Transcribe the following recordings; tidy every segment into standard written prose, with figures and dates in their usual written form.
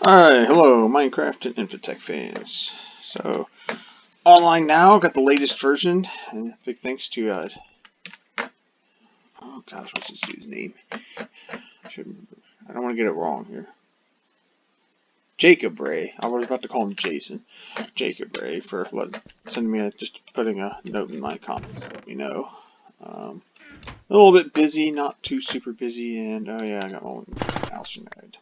Alright, hello, Minecraft and infitech fans. So, online now, got the latest version, and big thanks to, oh gosh, what's this dude's name? I don't want to get it wrong here. Jacob Ray. I was about to call him Jason. Jacob Ray for sending me just putting a note in my comments to let me know. A little bit busy, not too super busy, and oh yeah, I got my own house tonight.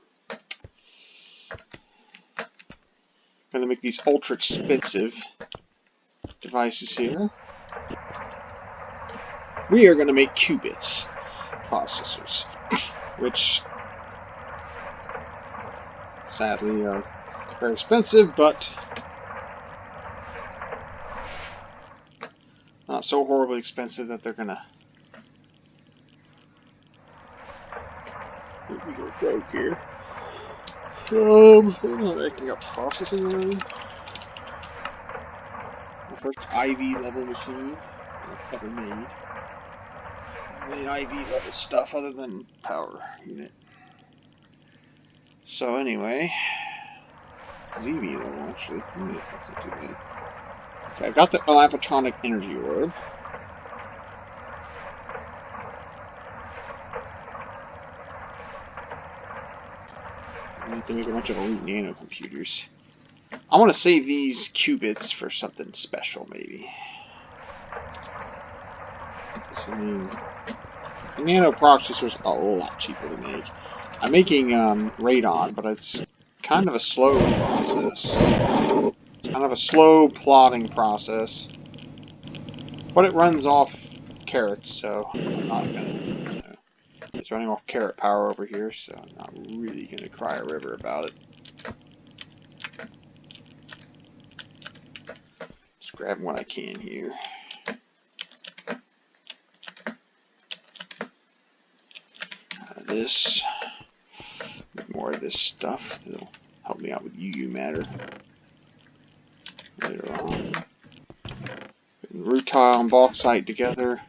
Gonna make these ultra expensive devices here. We are gonna make qubits processors, which sadly are very expensive, but not so horribly expensive that they're gonna go broke here. I'm not making up processing already. My first IV level machine I've ever made. I made IV level stuff other than power unit. So anyway, ZV level actually. That's not too bad. Okay, I've got the electronic energy orb. I need to make a bunch of elite nano computers. I want to save these qubits for something special, maybe. I mean, the nano processor's a lot cheaper to make. I'm making radon, but it's kind of a slow process. It's kind of a slow plotting process. But it runs off carrots, so I'm not gonna. It's running off carrot power over here, so I'm not really gonna cry a river about it. Just grabbing what I can here. This, more of this stuff that'll help me out with UU matter later on. Putting rutile and bauxite together.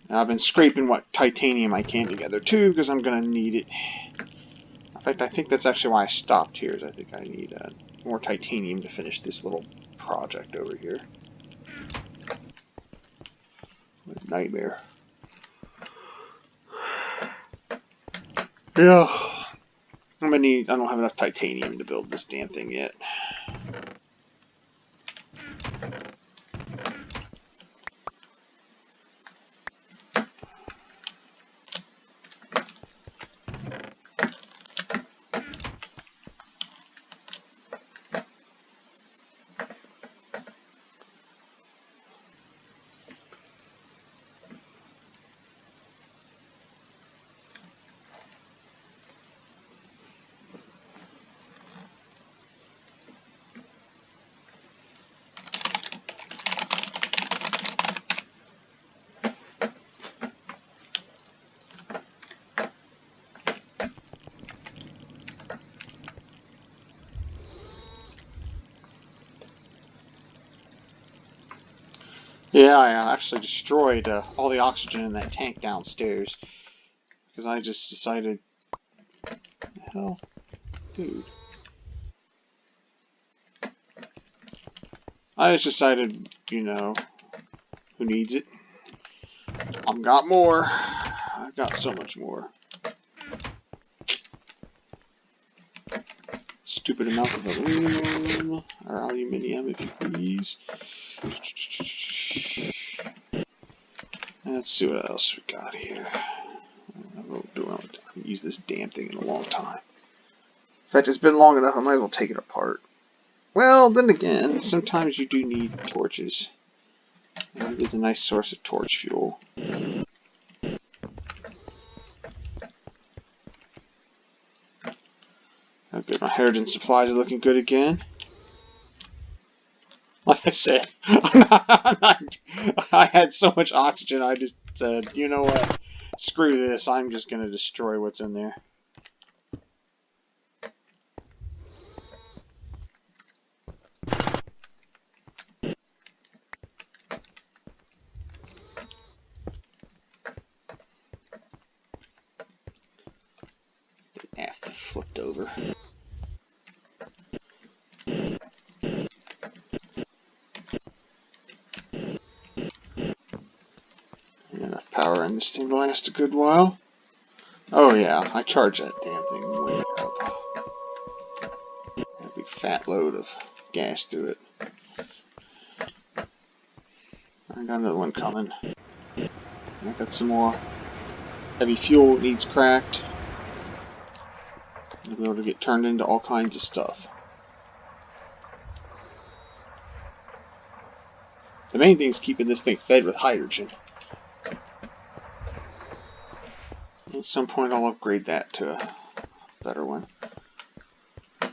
Now I've been scraping what titanium I can together too, because I'm gonna need it. In fact, I think that's actually why I stopped here. Is I think I need more titanium to finish this little project over here. Nightmare. Yeah. I don't have enough titanium to build this damn thing yet. Yeah, I actually destroyed all the oxygen in that tank downstairs. Because I just decided... Hell, dude. I just decided, you know, who needs it? I've got more. I've got so much more. Stupid amount of aluminum, or aluminium, if you please. Let's see what else we got here. I haven't used this damn thing in a long time. In fact, it's been long enough, I might as well take it apart. Well, then again, sometimes you do need torches. It is a nice source of torch fuel. Okay, my hydrogen supplies are looking good again. Like I said, I had so much oxygen, I just said, you know what, screw this, I'm just going to destroy what's in there. flipped over. Enough power in this thing to last a good while. Oh yeah, I charge that damn thing way up. A big fat load of gas through it. I got another one coming. I got some more heavy fuel. It needs cracked. You'll be able to get turned into all kinds of stuff. The main thing is keeping this thing fed with hydrogen. At some point I'll upgrade that to a better one.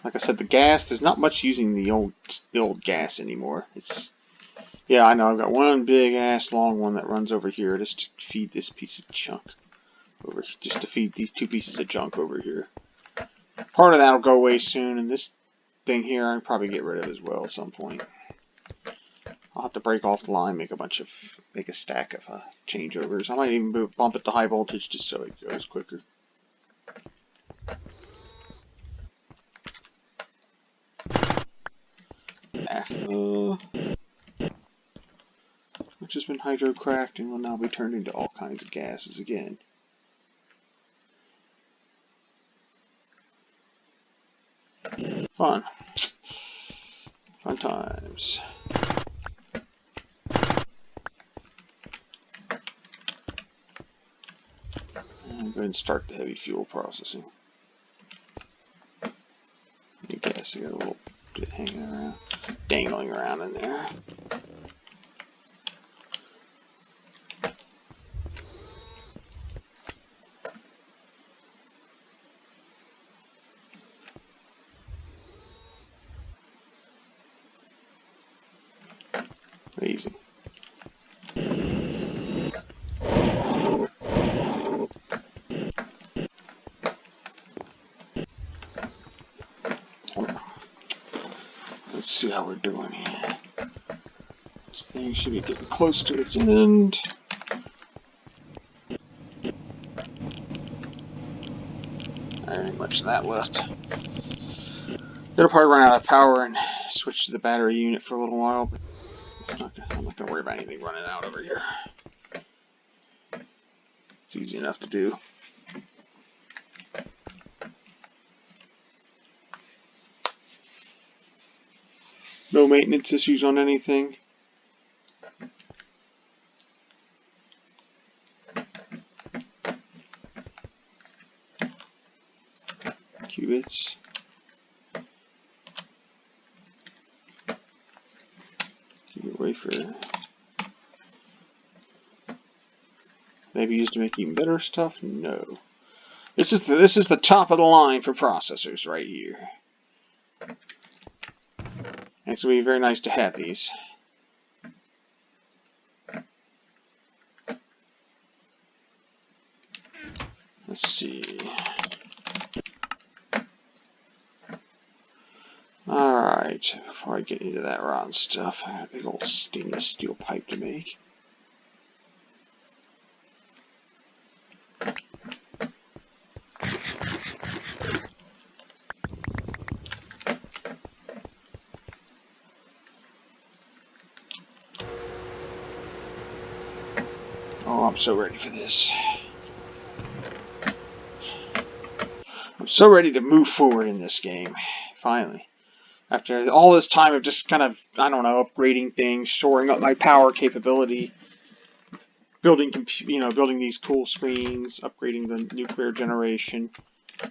Like I said, the gas, there's not much using the old gas anymore. Yeah, I know, I've got one big ass long one that runs over here just to feed this piece of junk. Just to feed these two pieces of junk over here. Part of that will go away soon, and this thing here I'll probably get rid of as well at some point. I'll have to break off the line, make a stack of changeovers. I might even bump it to high voltage just so it goes quicker. Naphtha, which has been hydro cracked and will now be turned into all kinds of gases again. Fun. Fun times. And go ahead and start the heavy fuel processing. New gas, I got a little bit hanging around, dangling around in there. Easy. Let's see how we're doing here. This thing should be getting close to its end. There ain't much of that left. It'll probably run out of power and switch to the battery unit for a little while, but I'm not going to worry about anything running out over here. It's easy enough to do. No maintenance issues on anything. Qubits. Qubit wafer. Maybe used to make even better stuff? No. This is the top of the line for processors right here. And it's going to be very nice to have these. Let's see. Alright, before I get into that rotten stuff, I got a big old stainless steel pipe to make. Oh, I'm so ready for this. I'm so ready to move forward in this game, finally. After all this time of just kind of, I don't know, upgrading things, shoring up my power capability, building these cool screens, upgrading the nuclear generation,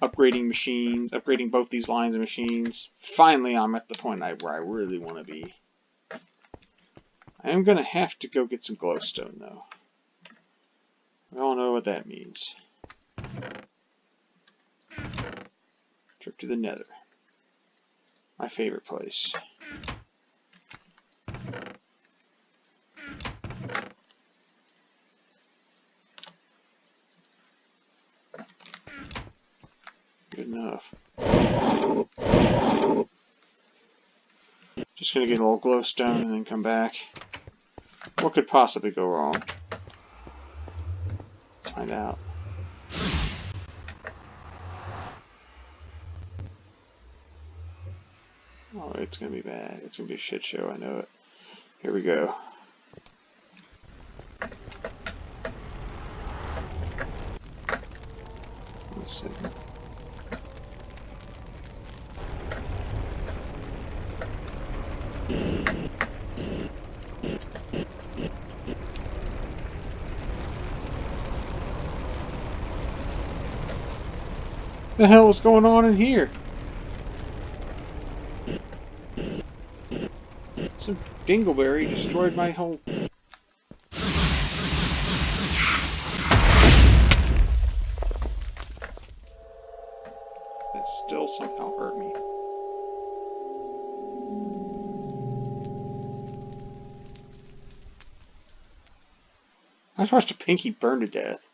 upgrading machines, upgrading both these lines of machines. Finally, I'm at the point where I really want to be. I am going to have to go get some glowstone, though. We all know what that means. Trip to the Nether. My favorite place. Good enough. Just gonna get a little glowstone and then come back. What could possibly go wrong? Let's find out. Oh, it's gonna be bad. It's gonna be a shit show, I know it. Here we go. Let's see. The hell is going on in here? Some dingleberry destroyed my whole... That still somehow hurt me. I just watched a pinky burn to death.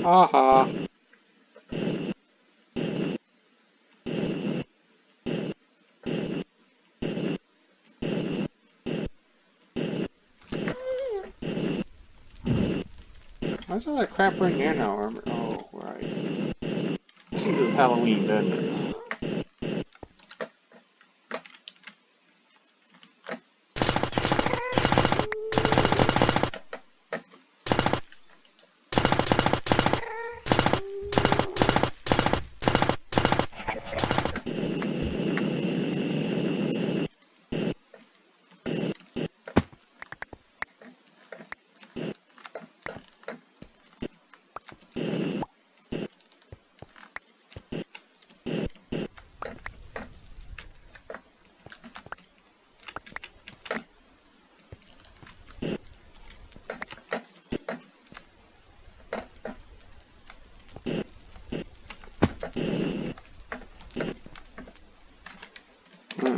Haha. Why's all that crap right there now? Oh, right. Seems to have Halloween, doesn't it?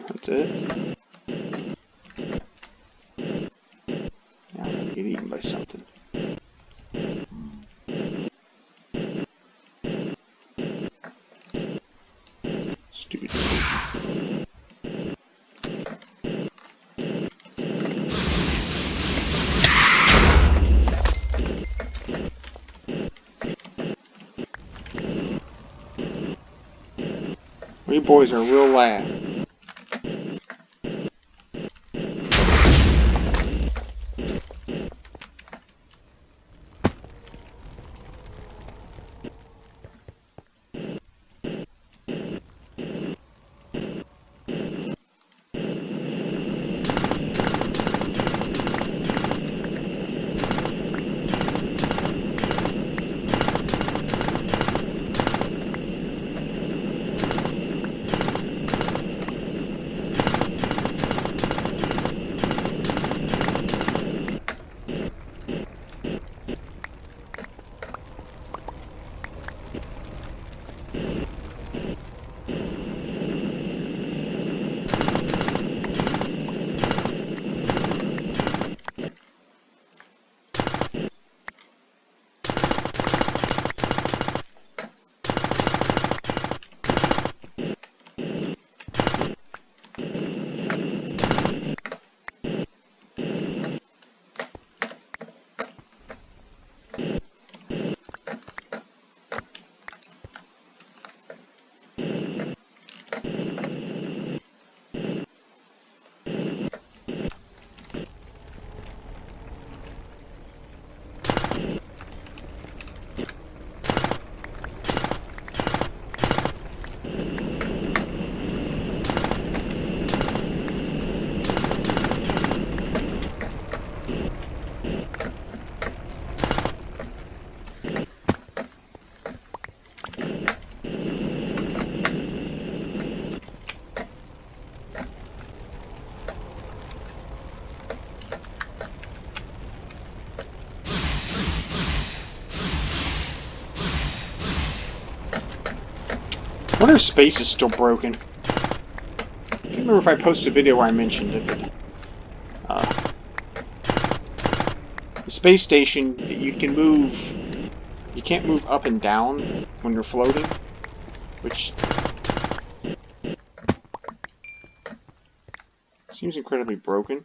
That's it. Now I'm gonna get eaten by something. Stupid. We boys are real loud. I wonder if space is still broken. I can't remember if I posted a video where I mentioned it, but the space station, you can't move up and down when you're floating, which seems incredibly broken.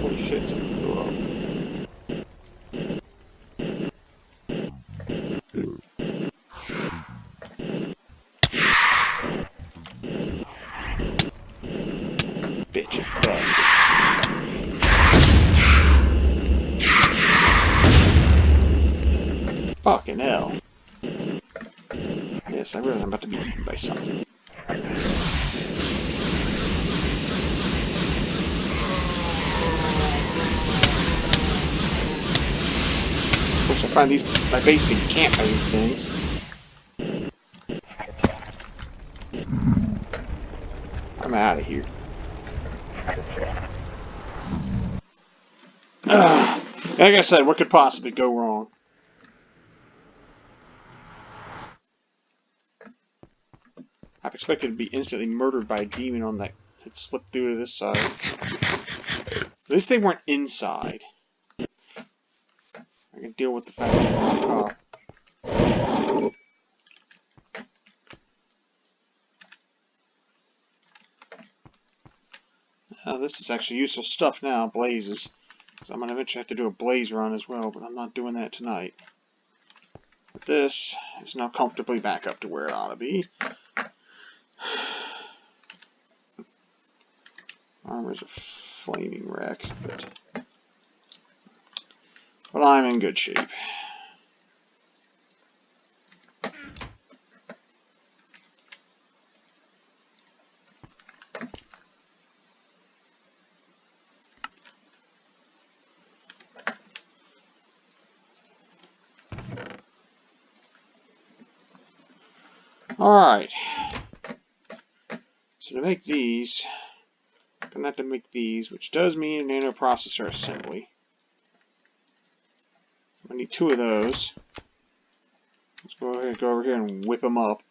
Holy shit, something blew up. Bitch, bastard. Fucking hell. Yes, I realize I'm about to be eaten by something. Of course, I find my basement can't by these things. I'm out of here. Like I said, what could possibly go wrong? I've expected to be instantly murdered by a demon on that had slipped through to this side. At least they weren't inside. I can deal with the fact that they're on top. This is actually useful stuff now, blazes. So I'm going to eventually have to do a blaze run as well, but I'm not doing that tonight. But this is now comfortably back up to where it ought to be. Armor's a flaming wreck, but I'm in good shape. Alright. So to make these, I'm going to have to make these, which does mean a nanoprocessor assembly. I need 2 of those. Let's go over here and whip them up.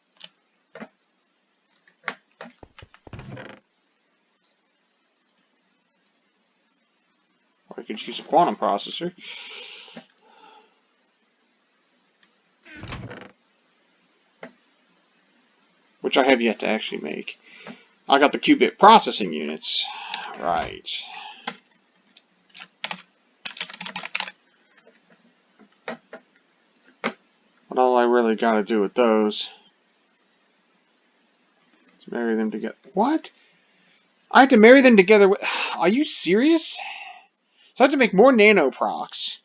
Or I could just use a quantum processor. Which I have yet to actually make. I got the qubit processing units. Right. But all I really got to do with those is marry them together. What? I have to marry them together with... Are you serious? So I have to make more nanoprocs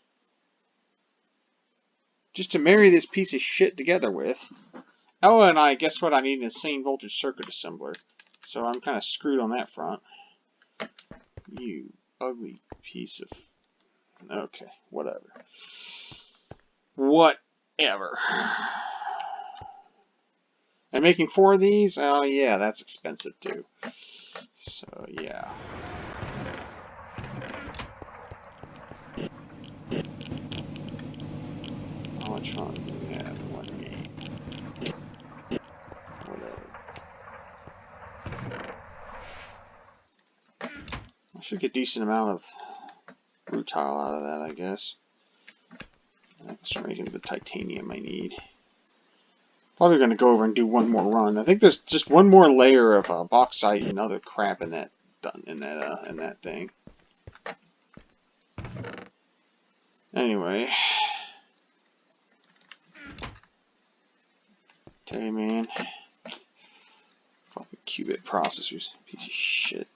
just to marry this piece of shit together with. Oh, and I guess what? I need an insane voltage circuit assembler. So I'm kind of screwed on that front. You ugly piece of... Okay, whatever. Whatever. And making 4 of these? Oh yeah, that's expensive too. So yeah. How much fun do we have in one game? Whatever. I should get a decent amount of rutile out of that, I guess. I can start making the titanium I need. Probably going to go over and do one more run. I think there's just one more layer of bauxite and other crap in that thing. Anyway, tell you, man, fucking qubit processors, piece of shit.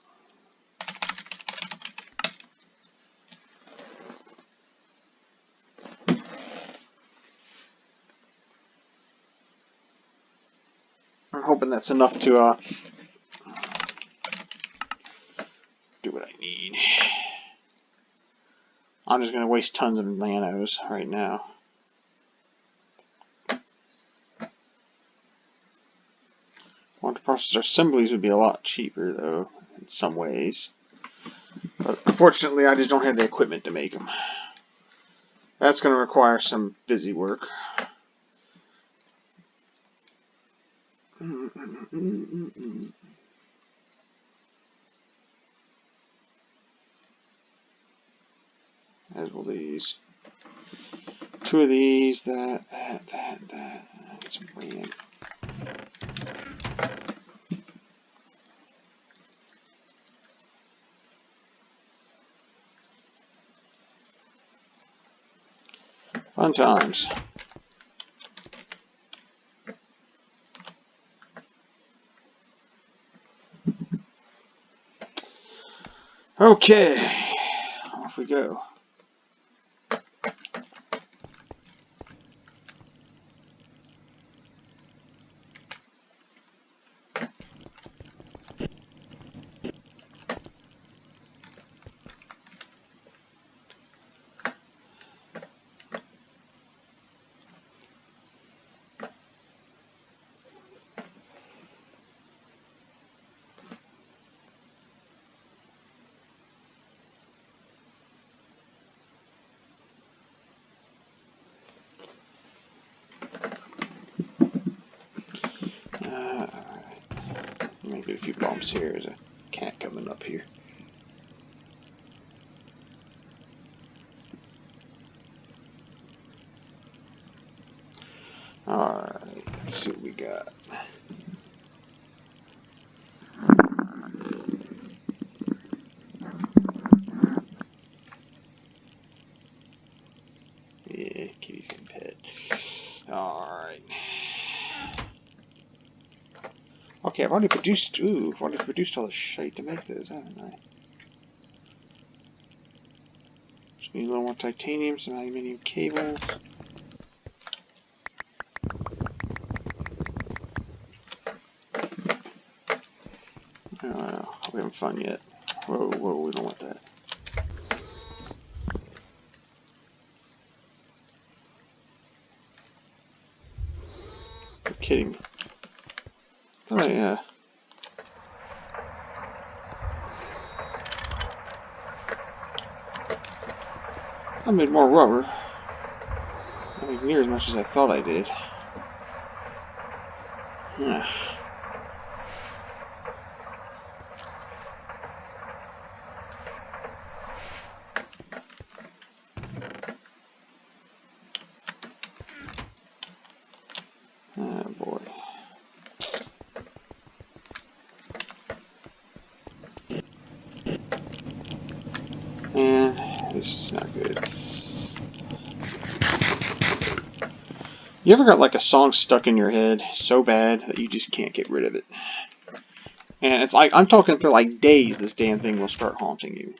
I'm hoping that's enough to do what I need. I'm just going to waste tons of nanos right now. Quantum Processor assemblies would be a lot cheaper, though, in some ways. But unfortunately, I just don't have the equipment to make them. That's going to require some busy work. As will these. 2 of these, that. Get some RAM. Fun times. Okay, off we go. Maybe get a few bumps here. There's a cat coming up here. Alright, let's see what we got. Yeah, kitty's getting pet. Alright. Okay, I've already produced all the shite to make those, haven't I? Just need a little more titanium, some aluminium cables. We haven't fun yet. Whoa, we don't want that. You're kidding me. Oh yeah. I made more rubber. Not near as much as I thought I did. Yeah. Oh boy. Man, this is not good. You ever got like a song stuck in your head so bad that you just can't get rid of it? And it's like, I'm talking for like days this damn thing will start haunting you.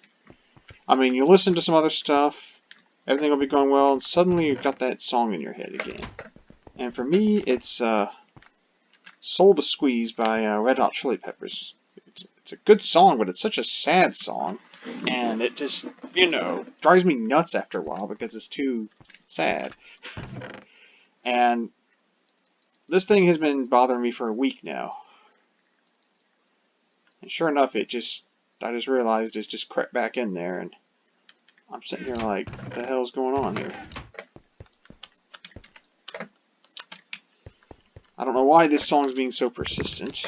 I mean, you listen to some other stuff, everything will be going well, and suddenly you've got that song in your head again. And for me, it's Soul to Squeeze by Red Hot Chili Peppers. It's a good song, but it's such a sad song. And it just, drives me nuts after a while because it's too sad. And this thing has been bothering me for a week now. And sure enough, I just realized it's just crept back in there, and I'm sitting here like, what the hell's going on here? I don't know why this song's being so persistent.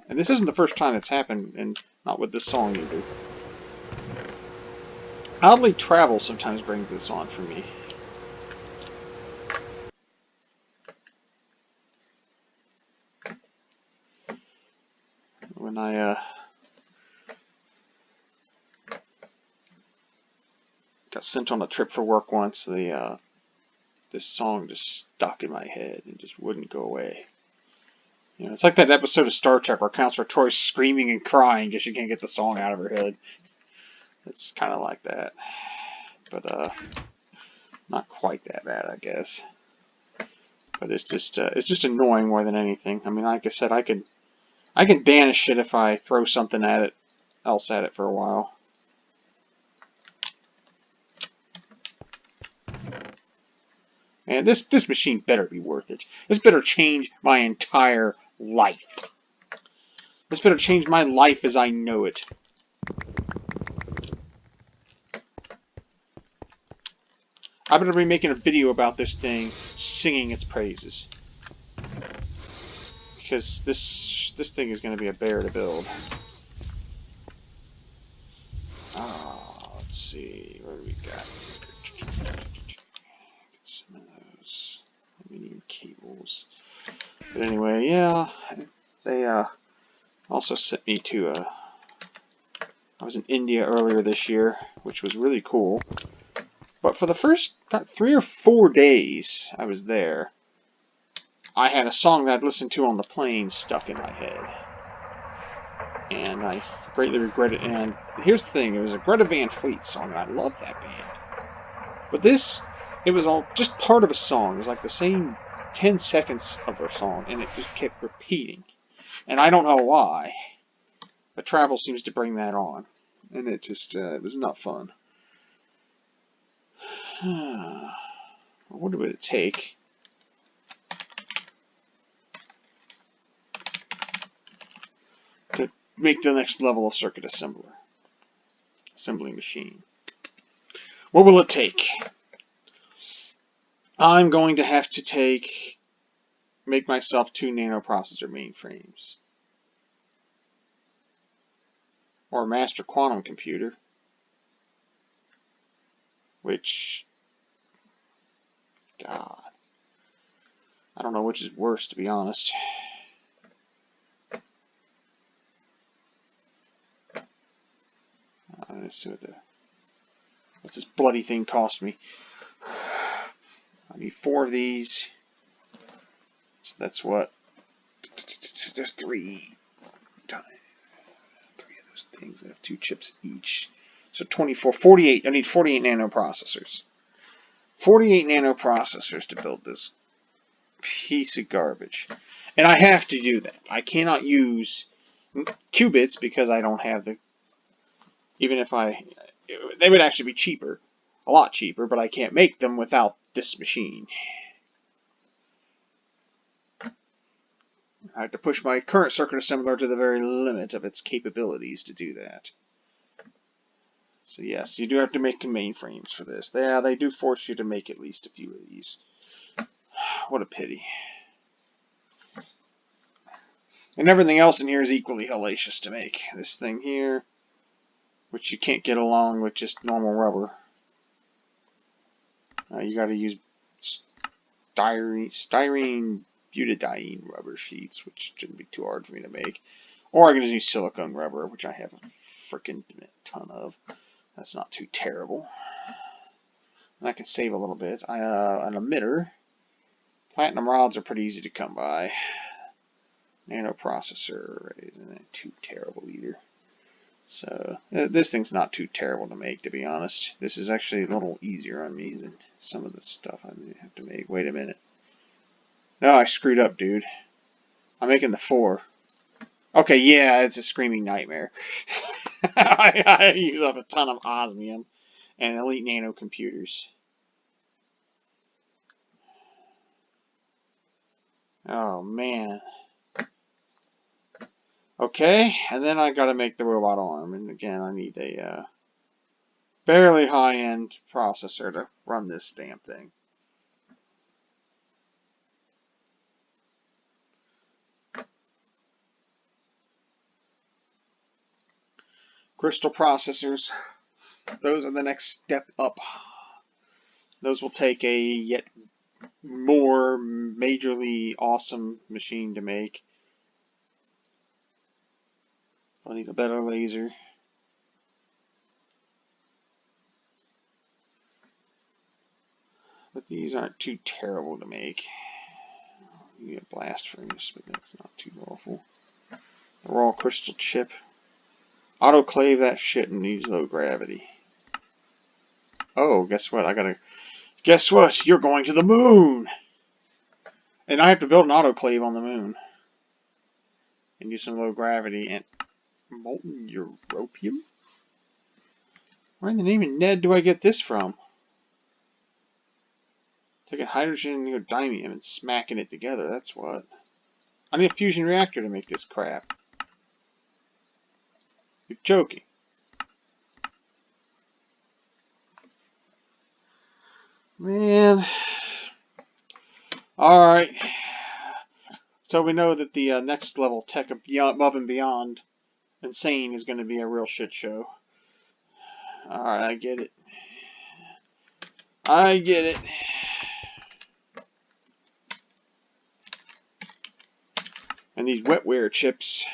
And this isn't the first time it's happened, and not with this song either. Oddly, travel sometimes brings this on for me. When I got sent on a trip for work once, this song just stuck in my head and just wouldn't go away. It's like that episode of Star Trek where Counselor Troy's screaming and crying because she can't get the song out of her head. It's kind of like that, but not quite that bad, I guess. But it's just annoying more than anything. I mean, like I said, I can banish it if I throw something else at it for a while. And this machine better be worth it. This better change my entire life. This better change my life as I know it. I better be making a video about this thing, singing its praises. Because this thing is going to be a bear to build. Let's see, what do we got? Get some of those aluminium cables. But anyway, yeah, they also sent me to I was in India earlier this year, which was really cool. But for the first about 3 or 4 days I was there, I had a song that I'd listened to on the plane stuck in my head. And I greatly regret it. And here's the thing, it was a Greta Van Fleet song, and I love that band. But this, it was all just part of a song. It was like the same 10 seconds of her song, and it just kept repeating. And I don't know why, but travel seems to bring that on. And it just, it was not fun. What would it take? To make the next level of circuit assembly machine. What will it take? I'm going to have to make myself 2 nanoprocessor mainframes. Or a master quantum computer. Which, God, I don't know which is worse, to be honest. Let's see what's this bloody thing cost me. I need 4 of these. So that's what? There's 3 of those things that have 2 chips each. So 24, 48. I need 48 nanoprocessors. 48 nanoprocessors to build this piece of garbage. And I have to do that. I cannot use qubits because I don't have the... Even if they would actually be cheaper. A lot cheaper, but I can't make them without this machine. I have to push my current circuit assembler to the very limit of its capabilities to do that. So yes, you do have to make mainframes for this. They do force you to make at least a few of these. What a pity. And everything else in here is equally hellacious to make. This thing here, which you can't get along with just normal rubber. You got to use styrene butadiene rubber sheets, which shouldn't be too hard for me to make. Or I can just use silicone rubber, which I have a freaking ton of. That's not too terrible. And I can save a little bit. An emitter. Platinum rods are pretty easy to come by. Nanoprocessor isn't too terrible either. So this thing's not too terrible to make, to be honest. This is actually a little easier on me than some of the stuff I have to make. Wait a minute. No, I screwed up, dude. I'm making the 4. Okay, yeah, it's a screaming nightmare. I use up a ton of osmium and elite nano computers. Oh, man. Okay, and then I gotta make the robot arm. And again, I need a fairly high-end processor to run this damn thing. Crystal processors, those are the next step up. Those will take a yet more majorly awesome machine to make. I'll need a better laser. But these aren't too terrible to make. You need a blast furnace, but that's not too awful. A raw crystal chip. Autoclave that shit and needs low gravity. Oh, guess what? Guess what? You're going to the moon! And I have to build an autoclave on the moon. And use some low gravity and molten europium? Where in the name of Ned do I get this from? Taking hydrogen and neodymium and smacking it together, that's what. I need a fusion reactor to make this crap. You're joking. Man. Alright. So we know that the next level tech above and beyond insane is going to be a real shit show. Alright, I get it. I get it. And these wetware chips.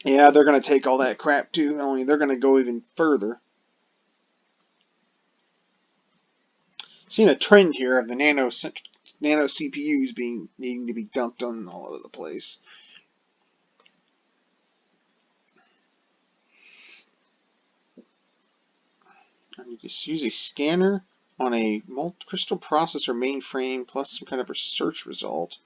Yeah, they're going to take all that crap too, only they're going to go even further. Seeing a trend here of the nano CPUs needing to be dumped on all over the place. I need to use a scanner on a multi-crystal processor mainframe plus some kind of a search result.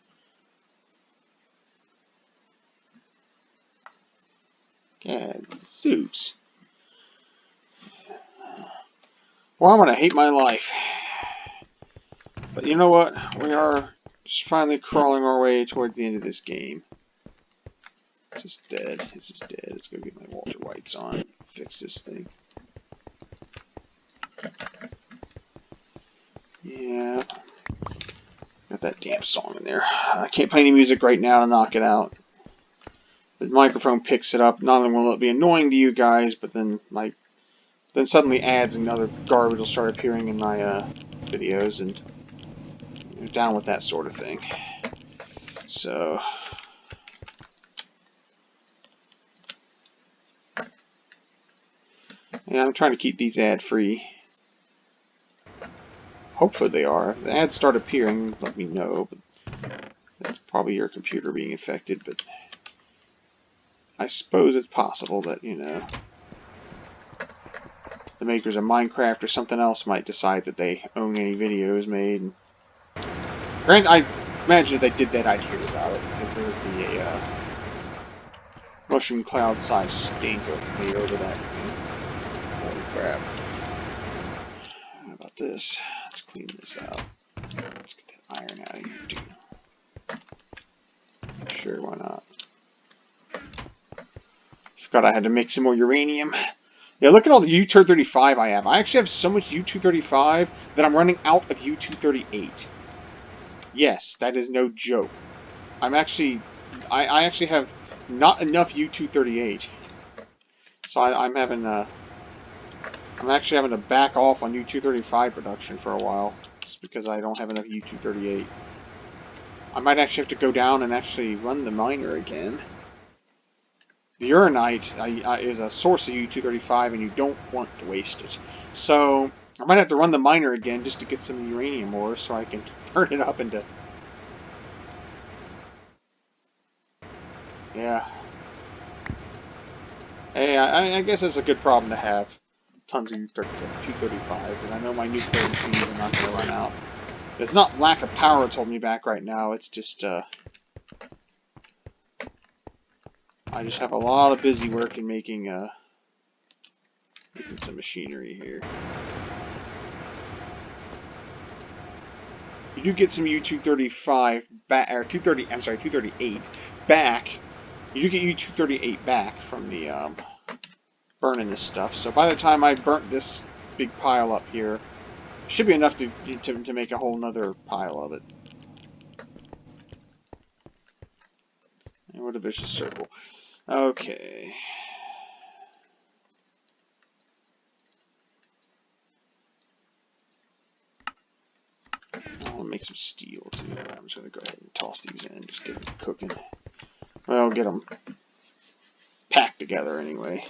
Gadzooks. Well, I'm going to hate my life. But you know what? We are just finally crawling our way toward the end of this game. This is dead. This is dead. Let's go get my Walter Whites on. Fix this thing. Yeah. Got that damn song in there. I can't play any music right now to knock it out. The microphone picks it up. Not only will it be annoying to you guys, but then suddenly ads and other garbage will start appearing in my videos, and you're down with that sort of thing. So yeah, I'm trying to keep these ad free. Hopefully they are. If the ads start appearing, let me know. But that's probably your computer being affected, but I suppose it's possible that, you know, the makers of Minecraft or something else might decide that they own any videos made. Granted, I imagine if they did that, I'd hear about it, because there would be a mushroom cloud-sized stink made over that thing. Holy crap. How about this? Let's clean this out. Let's get that iron out of here, too. Sure, why not? Forgot I had to make some more uranium. Yeah, look at all the U-235 I have. I actually have so much U-235 that I'm running out of U-238. Yes, that is no joke. I actually have not enough U-238. So I'm actually having to back off on U-235 production for a while, just because I don't have enough U-238. I might actually have to go down and actually run the miner again. The Uranite is a source of U-235, and you don't want to waste it. So I might have to run the miner again just to get some uranium ore, so I can turn it up into... Yeah. Hey, I guess it's a good problem to have. Tons of U-235, because I know my nuclear machines are not going to run out. It's not lack of power that's holding me back right now, it's just, I just have a lot of busy work in making some machinery here. You do get some U-235 back, or 230, I'm sorry, 238 back. You do get U-238 back from the, burning this stuff. So by the time I burnt this big pile up here, should be enough to make a whole nother pile of it. And what a vicious circle. Okay. I'll make some steel too. I'm just going to go ahead and toss these in, just get them cooking. Well, get them packed together anyway.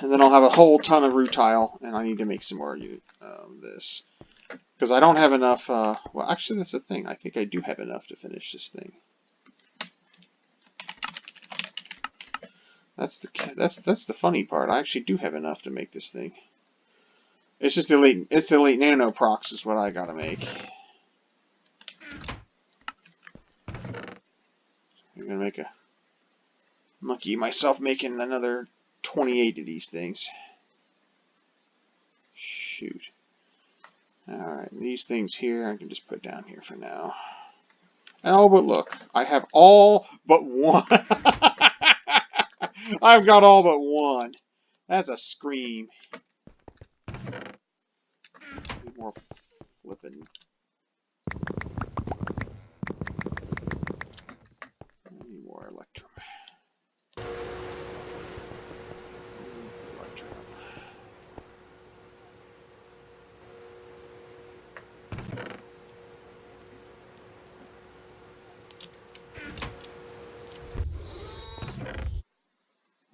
And then I'll have a whole ton of rutile, and I need to make some more of this. Because I don't have enough, well actually that's the thing, I think I do have enough to finish this thing. That's the funny part, I actually do have enough to make this thing. It's just the elite nanoprocs is what I gotta make. I'm gonna make a monkey myself making another 28 of these things. Shoot. Alright, these things here I can just put down here for now. Oh, but look, I have all but one. I've got all but one. That's a scream. Need more flipping. I need more electrum.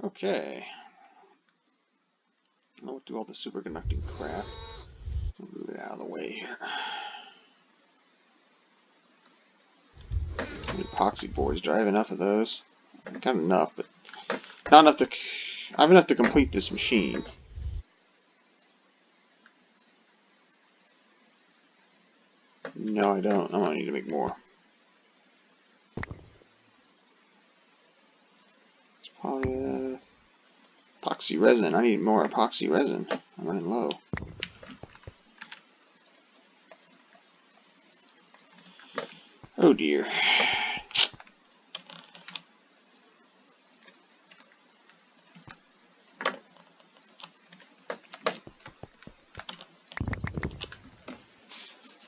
Okay. I'll do all the superconducting crap. I'll move it out of the way here. Epoxy boards. Do I have enough of those? I've got enough, but not enough to. I have enough to complete this machine. No, I don't. I'm gonna need to make more. Epoxy resin. I need more epoxy resin. I'm running low. Oh dear. Let's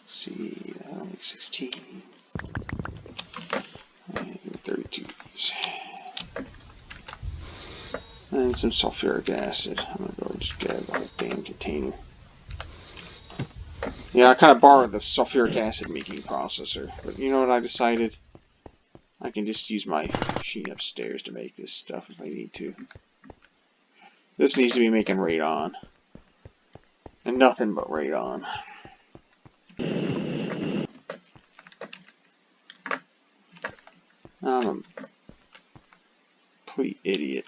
see, only 16. 32 of these. And some sulfuric acid. I'm gonna go and just grab the whole damn container. Yeah, I kind of borrowed the sulfuric acid making processor, but you know what I decided? I can just use my machine upstairs to make this stuff if I need to. This needs to be making radon. And nothing but radon. I'm a complete idiot.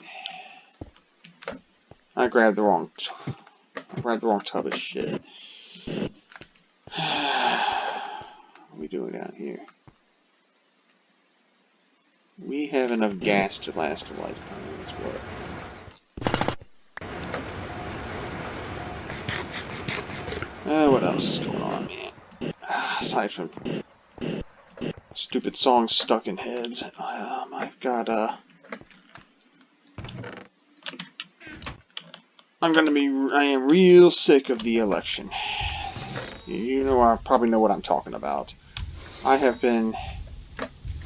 I grabbed the wrong tub of shit. What are we doing down here? We have enough gas to last a lifetime. That's what. What else is going on, man? Aside from stupid songs stuck in heads, I've got I am real sick of the election. You know, I probably know what I'm talking about. I have been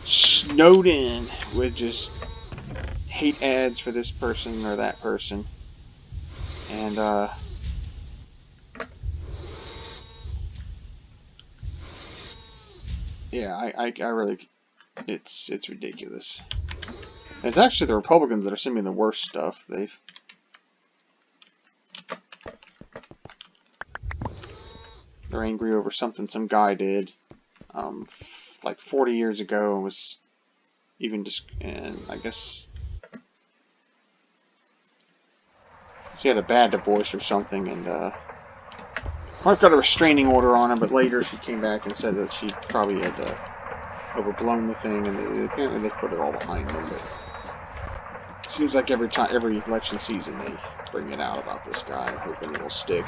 snowed in with just hate ads for this person or that person. And, yeah, I really, it's ridiculous. It's actually the Republicans that are sending me the worst stuff. They're angry over something some guy did, like 40 years ago, and was even just, and I guess she had a bad divorce or something, and I've got a restraining order on her, but later she came back and said that she probably had overblown the thing, and apparently they put it all behind them. But it seems like every election season they bring it out about this guy, hoping it will stick.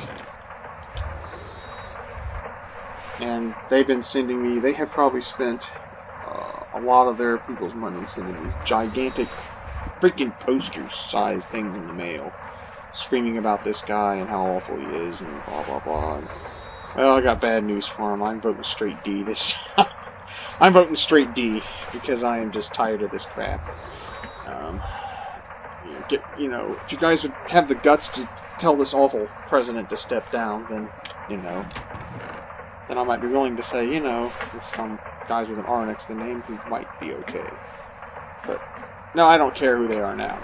And they've been sending me, they have probably spent a lot of their people's money sending these gigantic freaking poster-sized things in the mail, screaming about this guy and how awful he is and blah blah blah. And, well, I got bad news for him. I'm voting straight D this time. I'm voting straight D because I am just tired of this crap. If you guys would have the guts to tell this awful president to step down, then then I might be willing to say, there's some guys with an R next to the name who might be okay. But no, I don't care who they are now.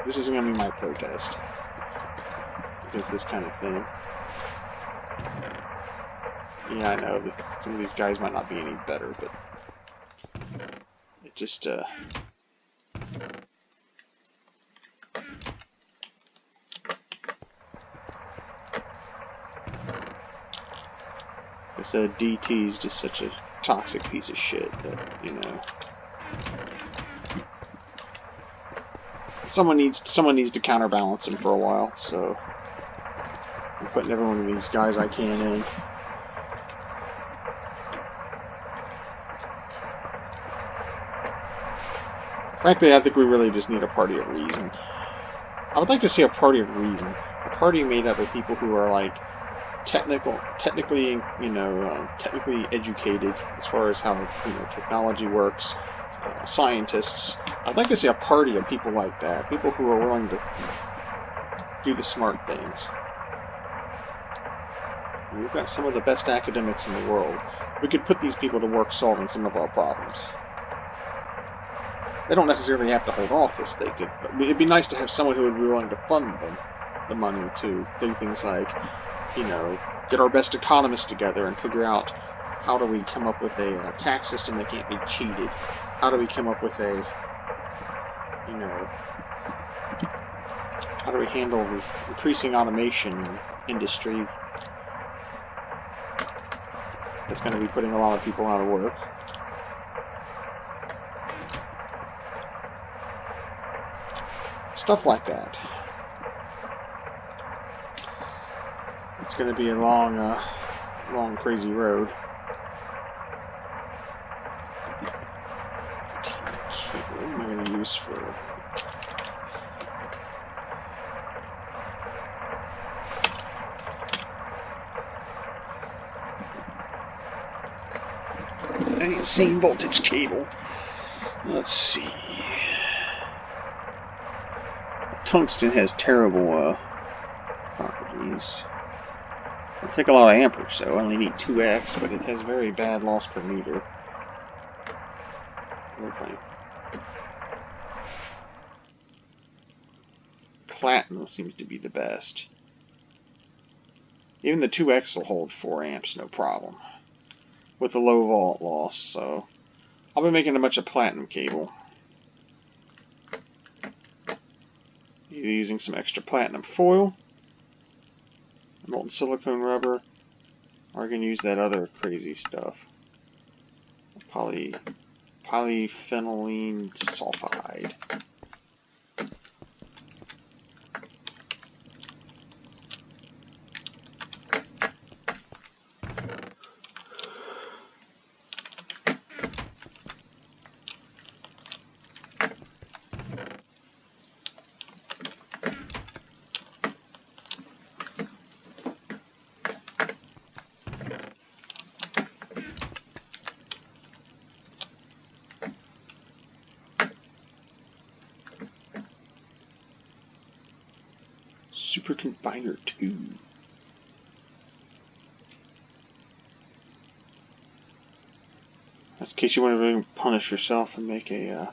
This isn't going to be my protest against this kind of thing. Yeah, I know that some of these guys might not be any better, but it just, DT is just such a toxic piece of shit that, someone needs to counterbalance him for a while, so I'm putting every one of these guys I can in. Frankly, I think we really just need a party of reason. I would like to see a party of reason. A party made up of people who are like technically, technically educated as far as how technology works. Scientists. I'd like to see a party of people like that. People who are willing to do the smart things. And we've got some of the best academics in the world. We could put these people to work solving some of our problems. They don't necessarily have to hold office. They could. It'd be nice to have someone who would be willing to fund them the money to do things like, get our best economists together and figure out how do we come up with a tax system that can't be cheated. How do we come up with a, how do we handle the increasing automation industry that's going to be putting a lot of people out of work. Stuff like that. It's going to be a long, crazy road. What am I going to use for... I need a same voltage cable. Let's see. Tungsten has terrible properties. It'll take a lot of amperage, so I only need 2x, but it has very bad loss per meter. Okay. Platinum seems to be the best. Even the 2x will hold 4 amps, no problem. With a low volt loss, so I'll be making a bunch of platinum cable. Either using some extra platinum foil, molten silicone rubber, or I can use that other crazy stuff. Polyphenylene sulfide. Super Combiner 2. That's in case you want to really punish yourself and make a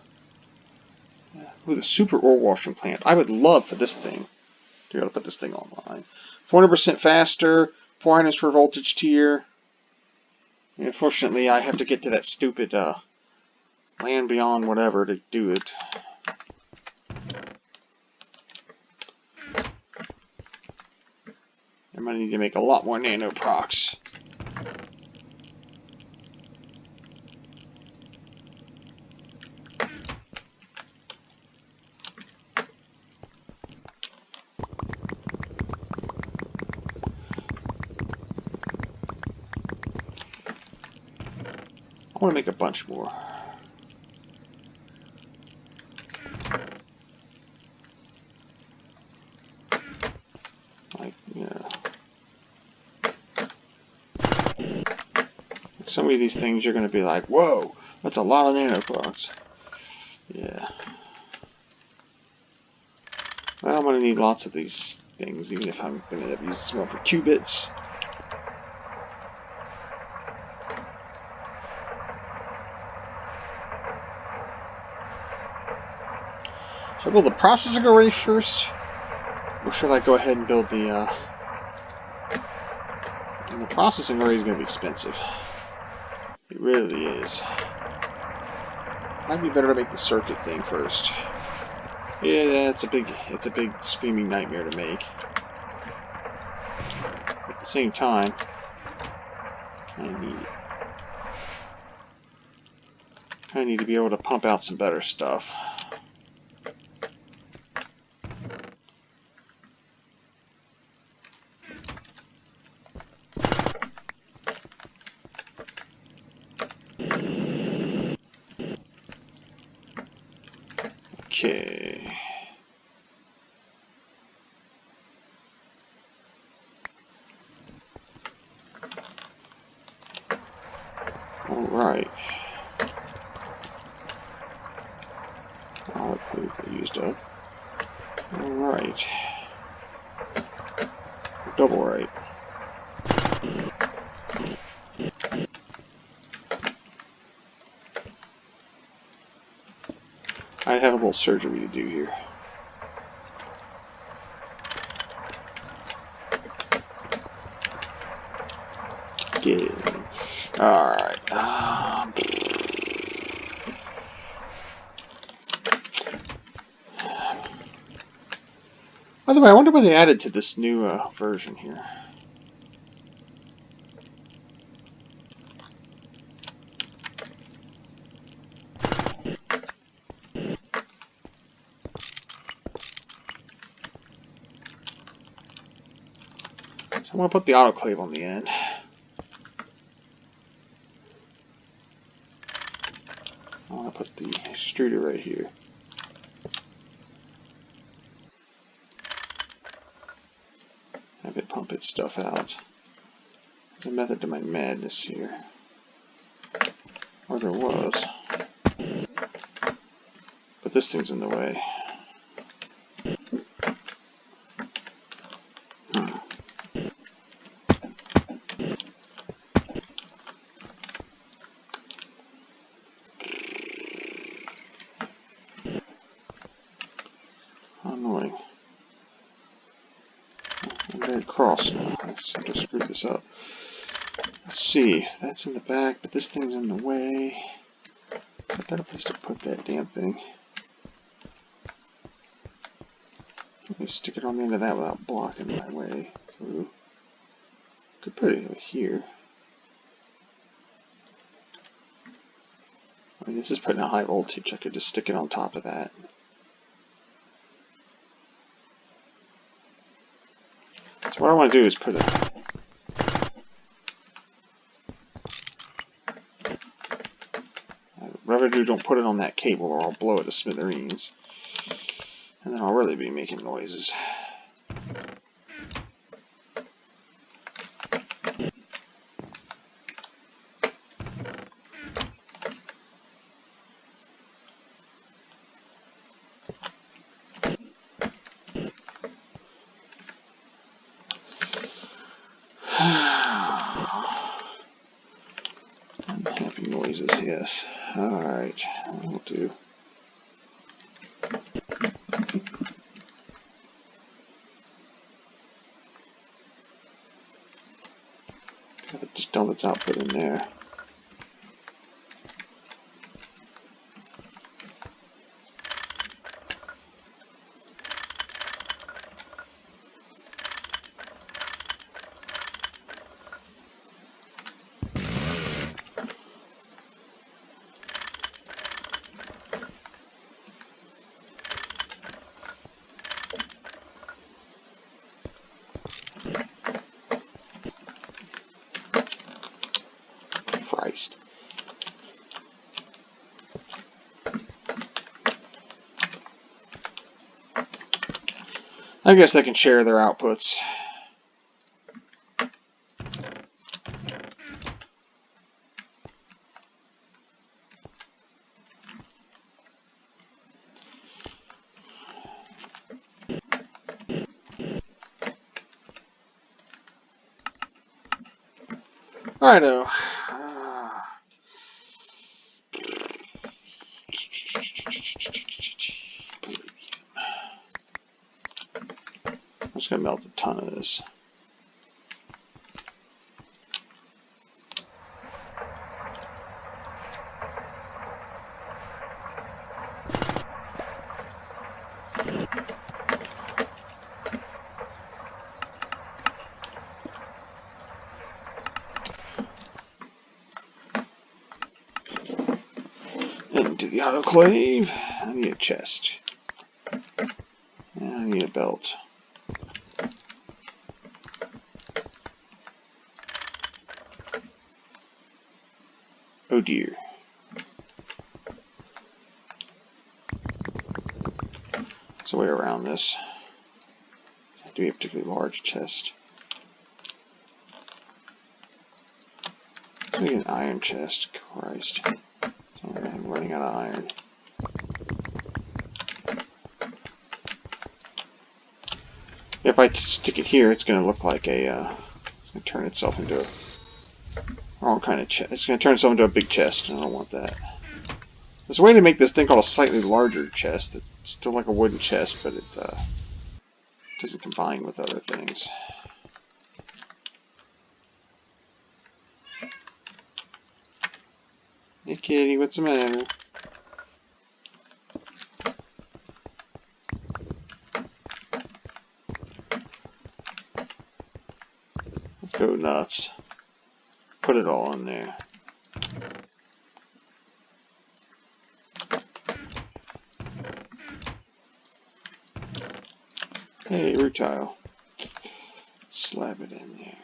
with a super ore washing plant. I would love for this thing to be able to put this thing online. 400% faster, 400 per voltage tier. And unfortunately, I have to get to that stupid land beyond whatever to do it. I'm going to need to make a lot more nanoprocs. I want to make a bunch more. Some of these things you're going to be like, whoa, that's a lot of nanoprocs. Yeah. Well, I'm going to need lots of these things, even if I'm going to end up using some more for qubits. Should I build the processing array first? Or should I go ahead and build the... And the processing array is going to be expensive. It really is. Might be better to make the circuit thing first. Yeah, it's a big screaming nightmare to make. At the same time, I need to be able to pump out some better stuff. Okay. Alright. Autoclave used up. Alright. Double right. I have a little surgery to do here. Get it. Alright. By the way, I wonder what they added to this new version here. So I'm going to put the autoclave on the end. I'm going to put the extruder right here. Have it pump its stuff out. There's a method to my madness here. Or there was. But this thing's in the way. Annoying. I'm very cross now. I seem to screw this up. Let's see. That's in the back, but this thing's in the way. I've got a place to put that damn thing. Let me stick it on the end of that without blocking my way through. Could put it over here. I mean, this is putting a high voltage. I could just stick it on top of that. So what I want to do is put a whatever I do, don't put it on that cable or I'll blow it to smithereens. And then I'll really be making noises. Unhappy noises, yes. Alright, that'll do. Just dump its output in there. Christ. I guess they can share their outputs. Righto. I'm just gonna melt a ton of this. Into the autoclave. I need a chest. And I need a belt. Oh dear. There's a way around this. It have to be a particularly large chest. Let's make an iron chest. Christ. I'm running out of iron. If I stick it here, it's going to look like a, it's going to turn itself into a wrong kind of chest. It's going to turn itself into a big chest, and I don't want that. There's a way to make this thing called a slightly larger chest. It's still like a wooden chest, but it doesn't combine with other things. Hey kitty, what's the matter? Let's go nuts. Put it all in there. Hey, root tile. Slap it in there.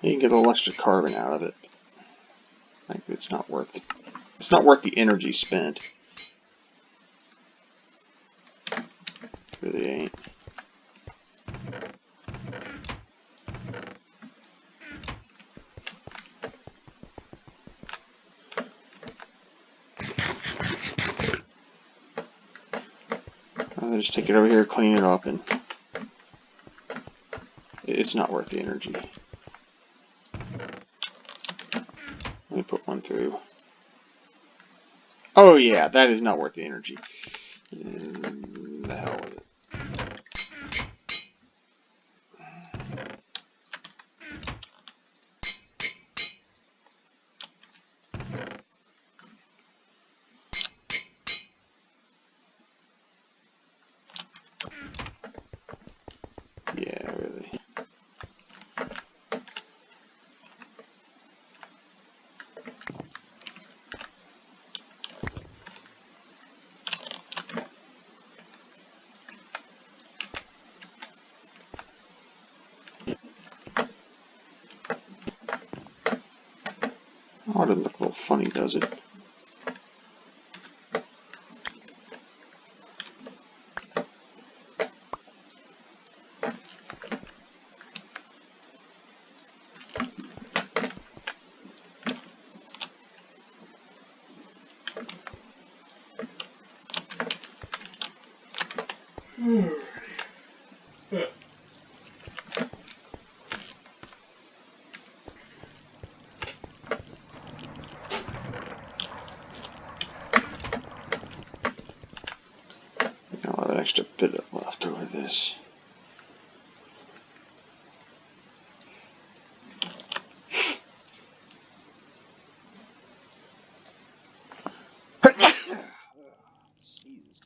You can get a little extra carbon out of it. I think it's not worth it. It's not worth the energy spent. It really ain't. I'll just take it over here, clean it up, and it's not worth the energy. Let me put one through. Oh yeah, that is not worth the energy. The hell with it. Yeah, really. Oh, it doesn't look a little funny, does it? I'll have an extra bit left over this. Sneezed.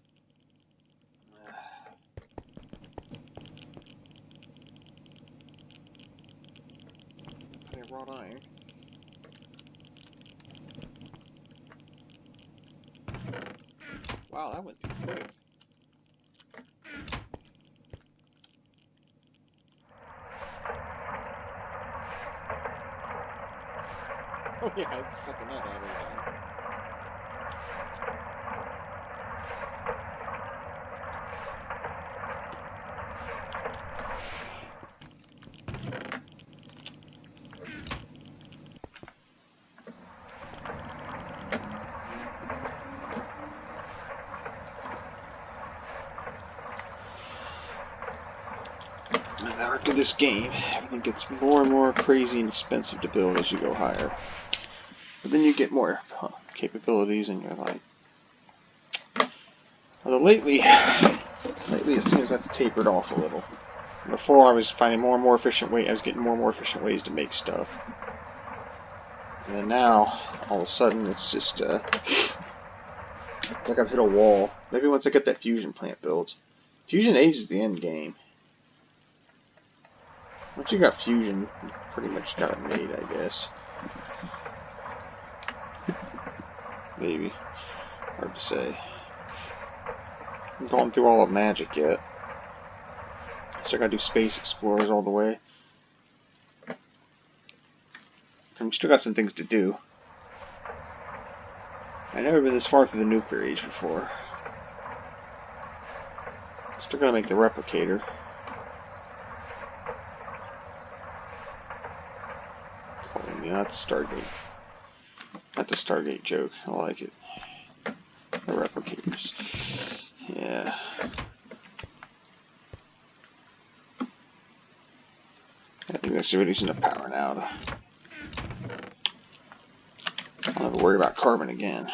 Plenty of wrought iron. Wow, that went too quick. Oh yeah, it's sucking that out of there. The arc of this game, everything gets more and more crazy and expensive to build as you go higher. But then you get more capabilities, and you're like, although lately it seems that's tapered off a little. Before I was finding more and more efficient ways. I was getting more and more efficient ways to make stuff. And then now, all of a sudden, it's just it's like I've hit a wall. Maybe once I get that fusion plant built. Fusion Age is the end game. Once you got fusion, you pretty much got it made, I guess. Maybe. Hard to say. I'm going through all of magic yet. Still gotta do space explorers all the way. And we still got some things to do. I've never been this far through the nuclear age before. Still gotta make the replicator. Oh, yeah, that's Stargate. Not the Stargate joke. I like it. The replicators. Yeah. I think that's reducing the power now. I don't have to worry about carbon again.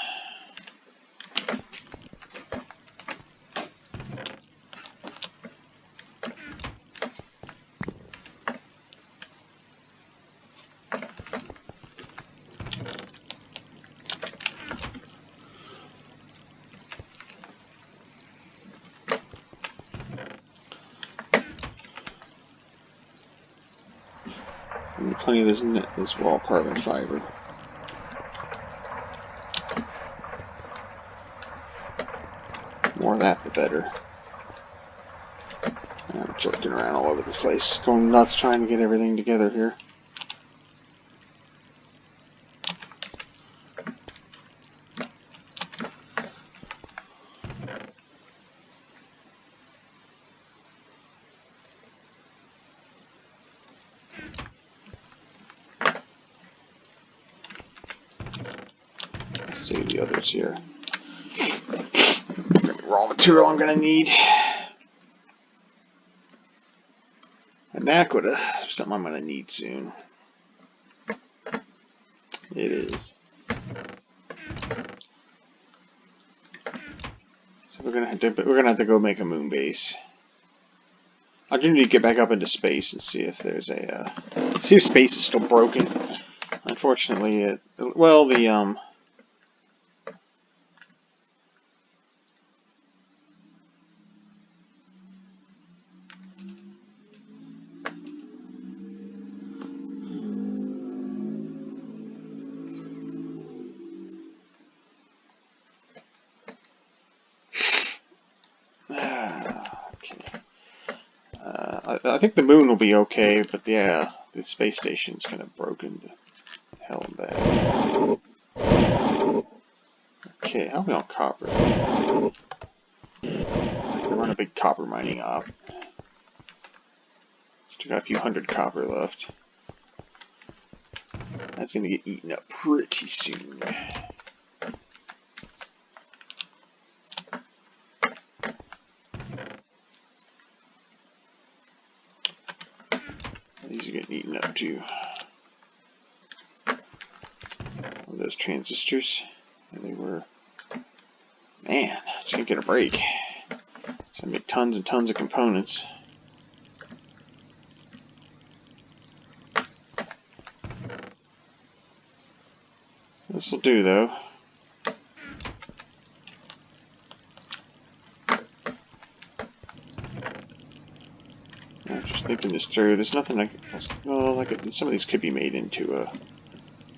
And plenty of this raw carbon fiber. More of that, the better. I'm jerking around all over the place, going nuts trying to get everything together here. Save the others here. Raw material I'm gonna need. Anaquita, something I'm gonna need soon. It is. So we're gonna have to go make a moon base. I do need to get back up into space and see if there's a see if space is still broken. Unfortunately, I think the moon will be okay, but yeah, the space station's kind of broken to hell and back. Okay, how are we on copper? We run a big copper mining op. Still got a few hundred copper left. That's gonna get eaten up pretty soon. These are getting eaten up too. Oh, those transistors. There they were. Man, just can't get a break. So I make tons and tons of components. This'll do though. I'm just thinking this through. There's nothing well, some of these could be made into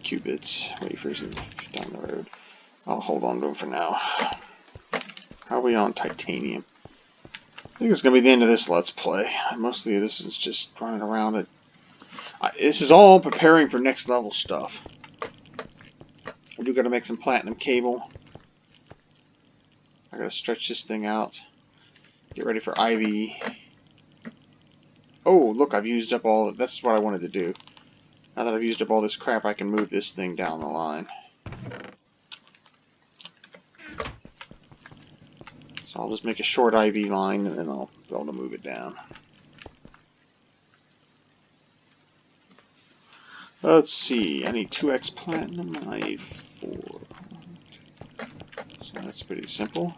qubits, wafers, and down the road. I'll hold on to them for now. How are we on titanium? I think it's going to be the end of this Let's Play. Mostly this is just running around it. This is all preparing for next level stuff. I do got to make some platinum cable. I got to stretch this thing out. Get ready for IV. Oh, look, I've used up all... That's what I wanted to do. Now that I've used up all this crap, I can move this thing down the line. So I'll just make a short IV line, and then I'll be able to move it down. Let's see, I need 2x platinum, I need 4. So that's pretty simple.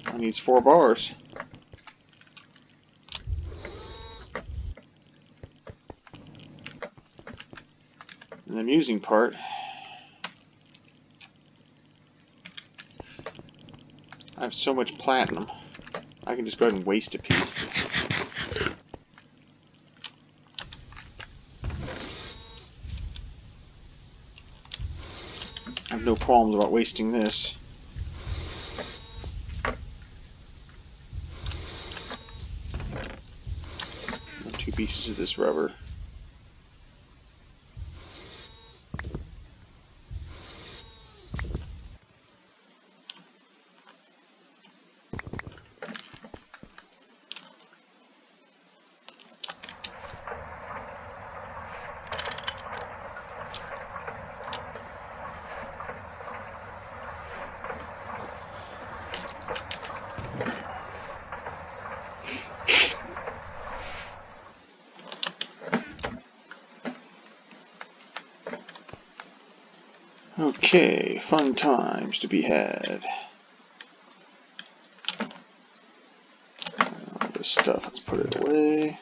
I need 4 bars. And the amusing part, I have so much platinum, I can just go ahead and waste a piece. have no qualms about wasting this. And 2 pieces of this rubber. Okay, fun times to be had. All this stuff, let's put it away.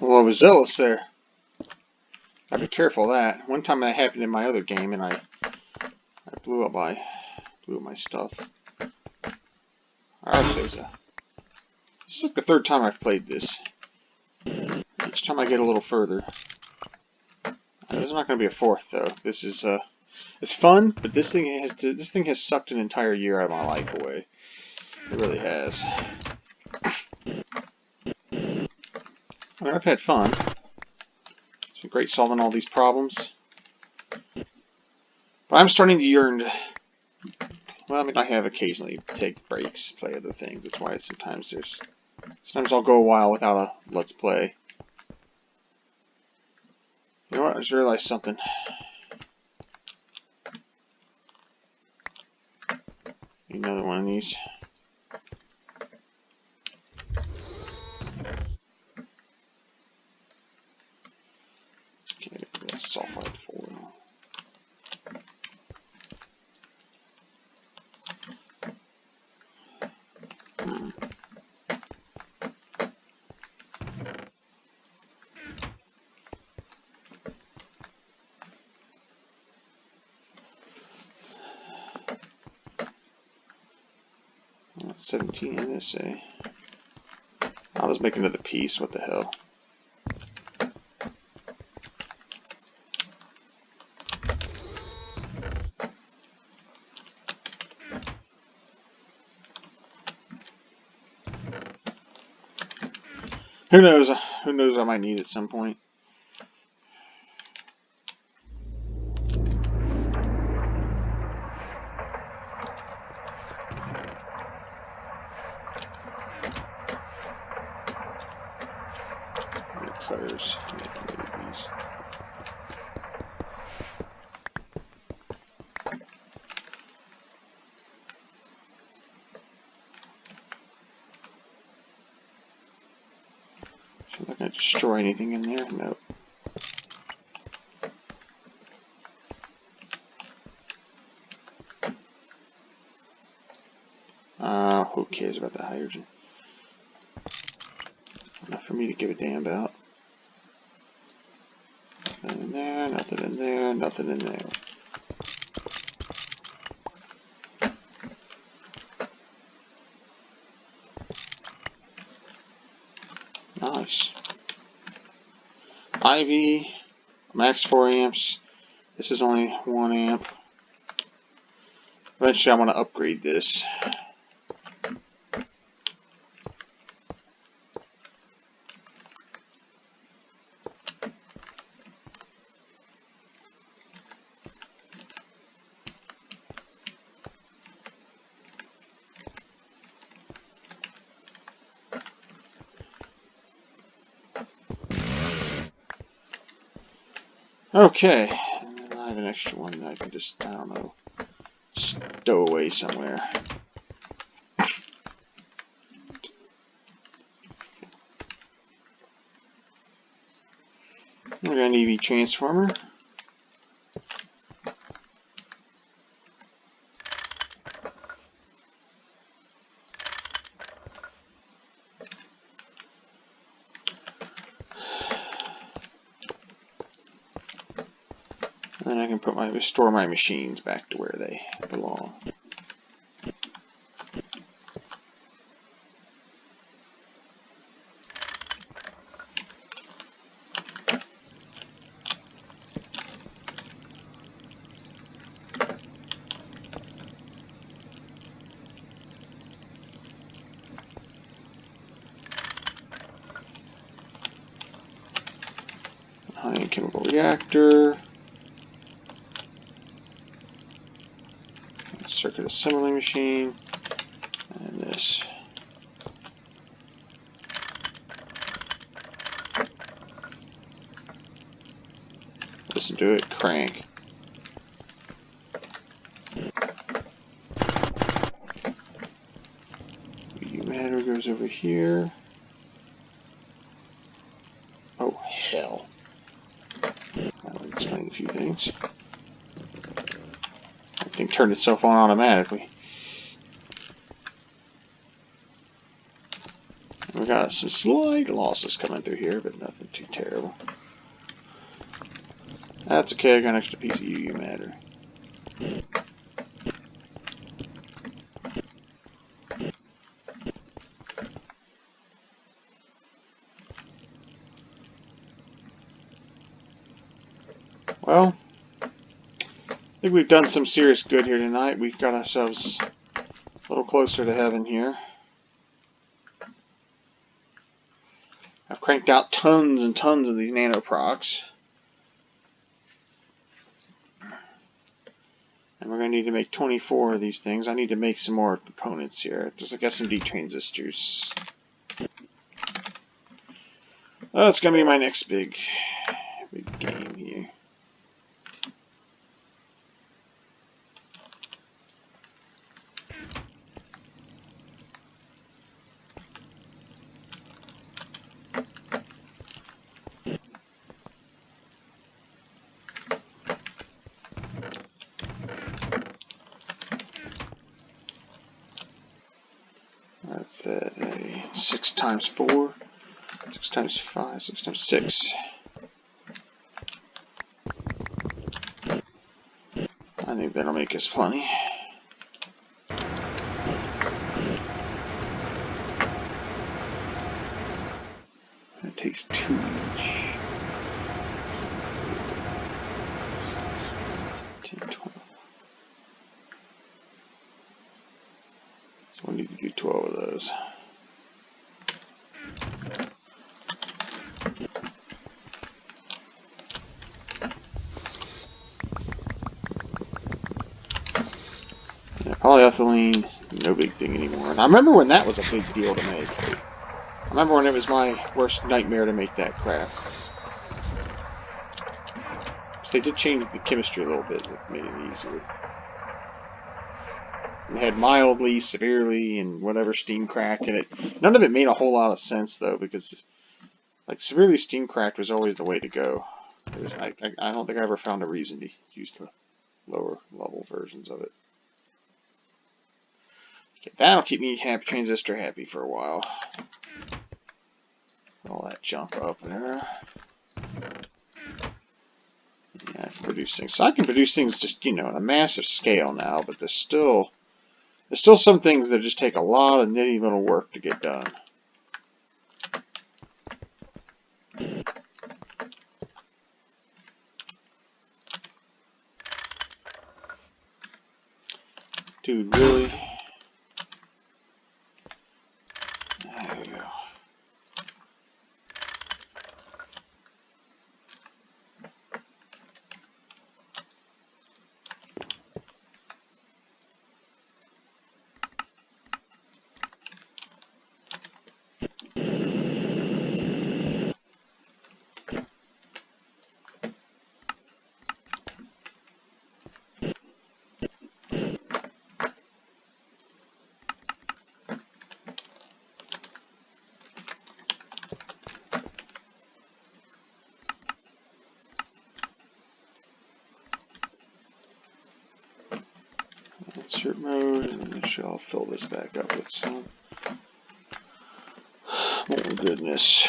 Well, I was zealous there. Gotta be careful of that. One time that happened in my other game, and I blew up my stuff. Alright, this is like the 3rd time I've played this. Each time I get a little further. There's not going to be a 4th though. This is it's fun, but this thing has sucked an entire year out of my life away. It really has. I mean, I've had fun. It's been great solving all these problems. But I'm starting to yearn to... Well, I mean, I have occasionally take breaks, play other things. That's why sometimes I'll go a while without a Let's Play. You know what? I just realized something. Need another one of these. Okay, that's sulfide foil. That's 17 in this, eh? I'll just make another piece. What the hell? Who knows? Who knows? I might need it at some point. Cutters. These. I'm not going to destroy anything in there. Nope. Who cares about the hydrogen? Enough for me to give a damn about. Nothing in there, nothing in there, nothing in there. Nice. IV, max 4 amps. This is only 1 amp. Eventually I want to upgrade this. Okay, and I have an extra one that I can just, I don't know, stow away somewhere. We're going to need a transformer. And then I can store my machines back to where they belong. High-end chemical reactor. Circuit assembly machine. And this. Listen to it crank. Matter goes over here. Oh, hell. That'll explain a few things. That thing turned itself on automatically. We got some slight losses coming through here, but nothing too terrible. That's okay, I got an extra piece of UU matter. Well, I think we've done some serious good here tonight. We've got ourselves a little closer to heaven here. I've cranked out tons and tons of these nanoprocs. And we're going to need to make 24 of these things. I need to make some more components here. I got some D transistors. That's going to be my next big game here. That's that, 6 times 4, 6 times 5, 6 times 6. I think that'll make us plenty. It takes 2 each. 10, 12. So we need to do 12 of those. Polyethylene, no big thing anymore. And I remember when that was a big deal to make. I remember when it was my worst nightmare to make that crap. So they did change the chemistry a little bit, which made it easier. They had mildly, severely, and whatever steam cracked in it. None of it made a whole lot of sense though, because like severely steam cracked was always the way to go. I don't think I ever found a reason to use the lower level versions of it. Okay, that'll keep me happy, transistor happy for a while. All that junk up there. Yeah, I can produce things. So I can produce things just, on a massive scale now, but there's still some things that just take a lot of nitty little work to get done. Dude, really? There we go. Insert mode, and then I'll fill this back up with some more goodness.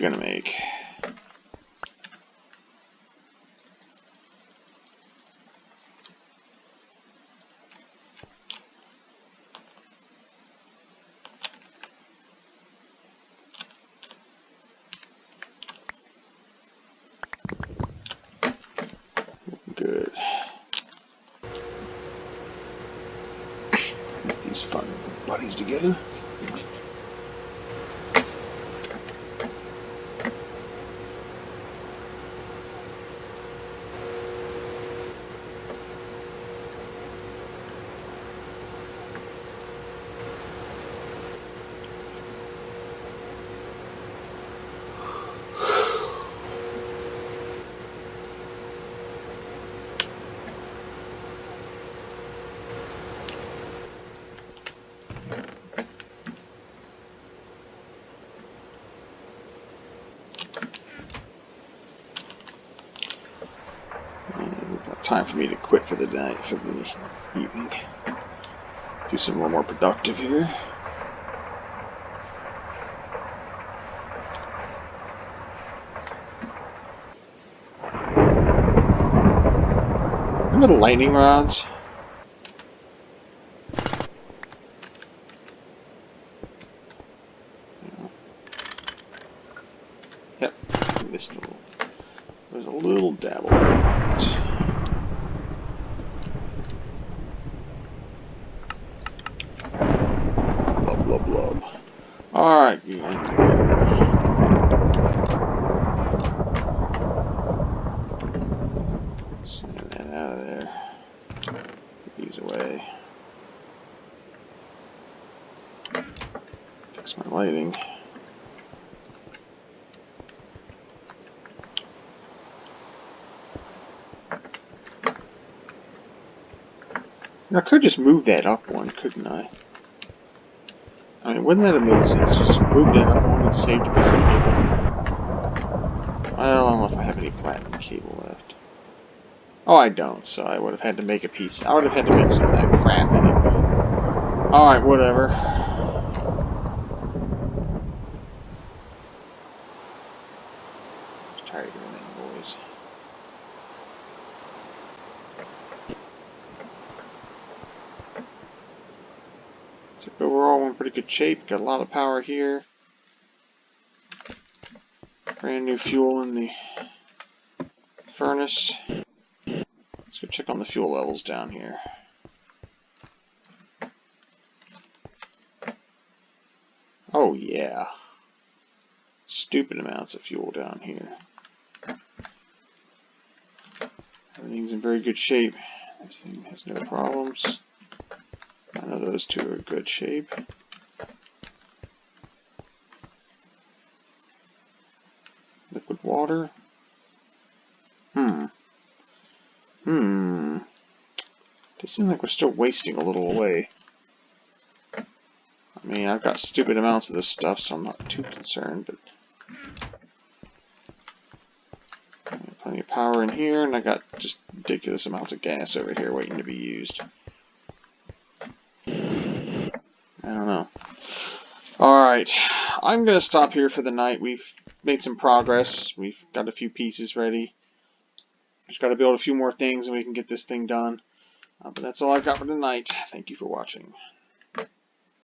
gonna make? Good. Get these fun buddies together. Time for me to quit for the night, for the evening. Do something a little more productive here. Remember the lightning rods? Yep, missed a little. There's a little dabble of that. Blub, blub, blub. Alright, send that out of there. Put these away. Fix my lighting. I could just move that up one, couldn't I? I mean, wouldn't that have made sense? Just move that up one and saved a piece of cable. Well, I don't know if I have any platinum cable left. Oh, I don't, so I would have had to make a piece. I would have had to make some of that crap anyway. Alright, whatever. Just tired of doing that, boys. So overall, we're in pretty good shape. Got a lot of power here. Brand new fuel in the furnace. Let's go check on the fuel levels down here. Oh yeah. Stupid amounts of fuel down here. Everything's in very good shape. This thing has no problems. None of those two are in good shape. Liquid water. Does seem like we're still wasting a little away. I mean, I've got stupid amounts of this stuff, so I'm not too concerned, but I got plenty of power in here, and I got just ridiculous amounts of gas over here waiting to be used. I don't know. Alright, I'm going to stop here for the night. We've made some progress. We've got a few pieces ready. Just got to build a few more things and we can get this thing done. But that's all I've got for tonight. Thank you for watching.